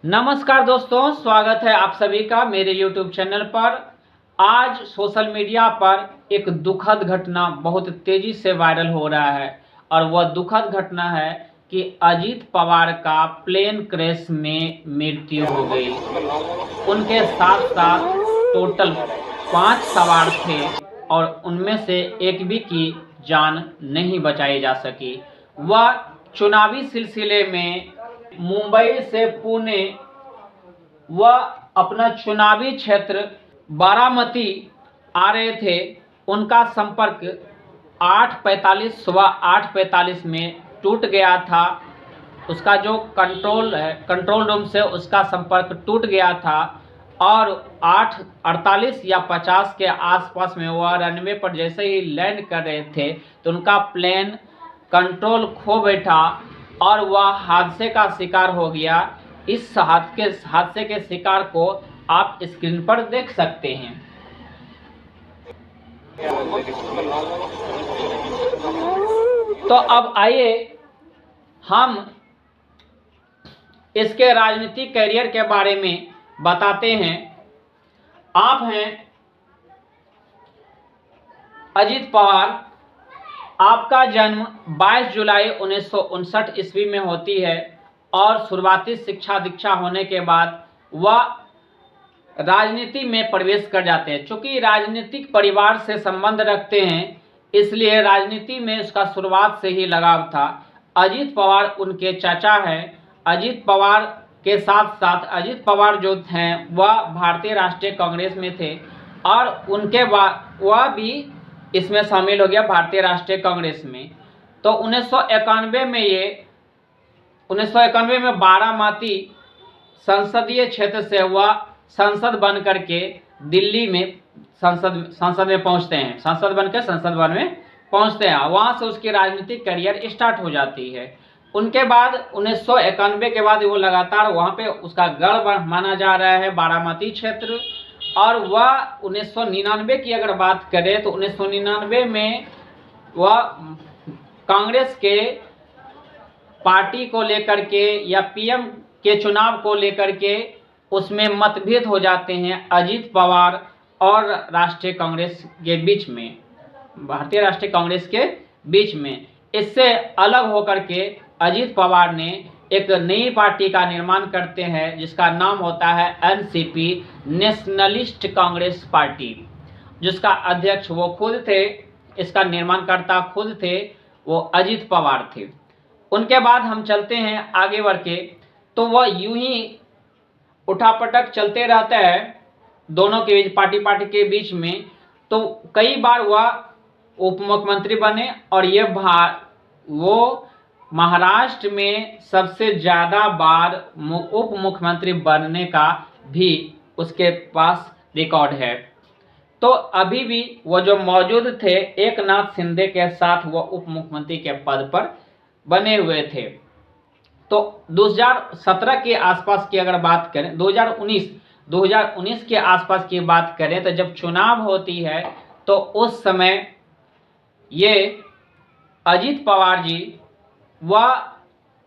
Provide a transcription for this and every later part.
नमस्कार दोस्तों, स्वागत है आप सभी का मेरे YouTube चैनल पर। आज सोशल मीडिया पर एक दुखद घटना बहुत तेजी से वायरल हो रहा है और वह दुखद घटना है कि अजीत पवार का प्लेन क्रैश में मृत्यु हो गई। उनके साथ साथ टोटल 5 सवार थे और उनमें से एक भी की जान नहीं बचाई जा सकी। वह चुनावी सिलसिले में मुंबई से पुणे वह अपना चुनावी क्षेत्र बारामती आ रहे थे। उनका संपर्क 8:45 सुबह 8:45 में टूट गया था। उसका जो कंट्रोल रूम से उसका संपर्क टूट गया था और 8:48 या 50 के आसपास में वह रनवे पर जैसे ही लैंड कर रहे थे तो उनका प्लेन कंट्रोल खो बैठा और वह हादसे का शिकार हो गया। इस हादसे के शिकार को आप स्क्रीन पर देख सकते हैं। तो अब आइए हम इसके राजनीतिक करियर के बारे में बताते हैं। आप हैं अजीत पवार। आपका जन्म 22 जुलाई 1959 ईस्वी में होती है और शुरुआती शिक्षा दीक्षा होने के बाद वह राजनीति में प्रवेश कर जाते हैं। चूँकि राजनीतिक परिवार से संबंध रखते हैं इसलिए राजनीति में उसका शुरुआत से ही लगाव था। अजीत पवार उनके चाचा हैं। अजीत पवार के साथ साथ अजीत पवार जो हैं वह भारतीय राष्ट्रीय कांग्रेस में थे और उनके बाद वह भी इसमें शामिल हो गया भारतीय राष्ट्रीय कांग्रेस में। तो 1991 में बारामती संसदीय क्षेत्र से वह संसद बन करके दिल्ली में संसद में पहुंचते हैं। संसद बनकर संसद भवन में पहुंचते हैं। वहां से उसकी राजनीतिक करियर स्टार्ट हो जाती है। उनके बाद 1991 के बाद वो लगातार वहां पे उसका गढ़ माना जा रहा है बारामती क्षेत्र। और वह 1999 की अगर बात करें तो 1999 में वह कांग्रेस के पार्टी को लेकर के या पीएम के चुनाव को लेकर के उसमें मतभेद हो जाते हैं अजीत पवार और राष्ट्रीय कांग्रेस के बीच में, भारतीय राष्ट्रीय कांग्रेस के बीच में। इससे अलग होकर के अजीत पवार ने एक नई पार्टी का निर्माण करते हैं जिसका नाम होता है एनसीपी, नेशनलिस्ट कांग्रेस पार्टी, जिसका अध्यक्ष वो खुद थे। इसका निर्माणकर्ता खुद थे, वो अजीत पवार थे। उनके बाद हम चलते हैं आगे बढ़ के तो वह यूं ही उठापटक चलते रहता है दोनों के बीच, पार्टी के बीच में। तो कई बार वह उप मुख्यमंत्री बने और वो महाराष्ट्र में सबसे ज़्यादा बार उप मुख्यमंत्री बनने का भी उसके पास रिकॉर्ड है। तो अभी भी वो जो मौजूद थे एकनाथ शिंदे के साथ वो उप मुख्यमंत्री के पद पर बने हुए थे। तो 2017 के आसपास की अगर बात करें, 2019 के आसपास की बात करें तो जब चुनाव होती है तो उस समय ये अजीत पवार जी वह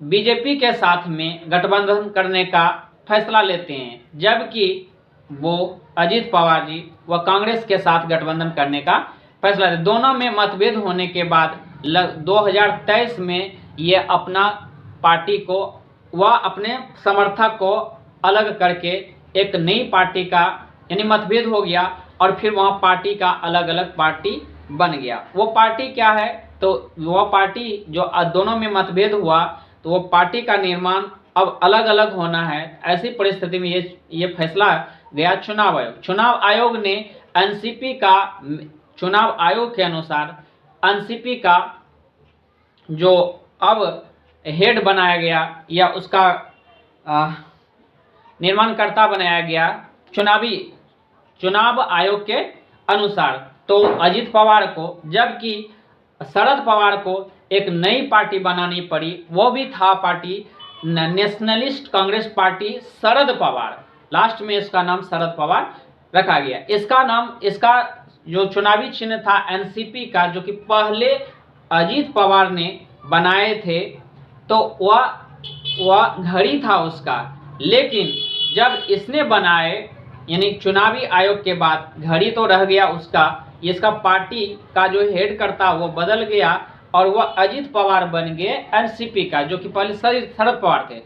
बीजेपी के साथ में गठबंधन करने का फैसला लेते हैं, जबकि वो अजीत पवार जी वह कांग्रेस के साथ गठबंधन करने का फैसला लेते। दोनों में मतभेद होने के बाद 2023 में ये अपना पार्टी को वह अपने समर्थक को अलग करके एक नई पार्टी का यानी मतभेद हो गया और फिर वहाँ पार्टी का अलग अलग पार्टी बन गया। वो पार्टी क्या है तो वह पार्टी जो दोनों में मतभेद हुआ तो वो पार्टी का निर्माण अब अलग अलग होना है। ऐसी परिस्थिति में ये फैसला गया चुनाव आयोग ने एनसीपी का, चुनाव आयोग के अनुसार एनसीपी का जो अब हेड बनाया गया या उसका निर्माणकर्ता बनाया गया चुनाव आयोग के अनुसार तो अजीत पवार को, जबकि शरद पवार को एक नई पार्टी बनानी पड़ी। वो भी था party nationalist Congress party Sharad Pawar. Last में इसका नाम शरद पवार रखा गया। इसका जो चुनावी चिन्ह था एनसीपी का, जो कि पहले अजीत पवार ने बनाए थे, तो वह घड़ी था उसका। लेकिन जब इसने बनाए यानी चुनावी आयोग के बाद घड़ी तो रह गया उसका, इसका पार्टी का जो हेड करता वो बदल गया और वह अजित पवार बन गए एनसीपी का, जो कि पहले शरद पवार थे।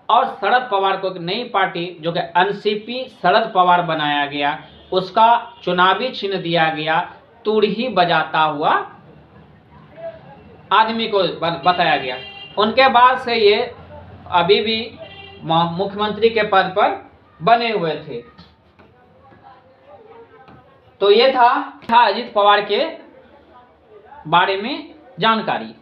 और शरद पवार को एक नई पार्टी जो कि एनसीपी शरद पवार बनाया गया, उसका चुनावी चिन्ह दिया गया तुरही बजाता हुआ आदमी को बताया गया। उनके बाद से ये अभी भी मुख्यमंत्री के पद पर बने हुए थे। तो ये था अजित पवार के बारे में जानकारी।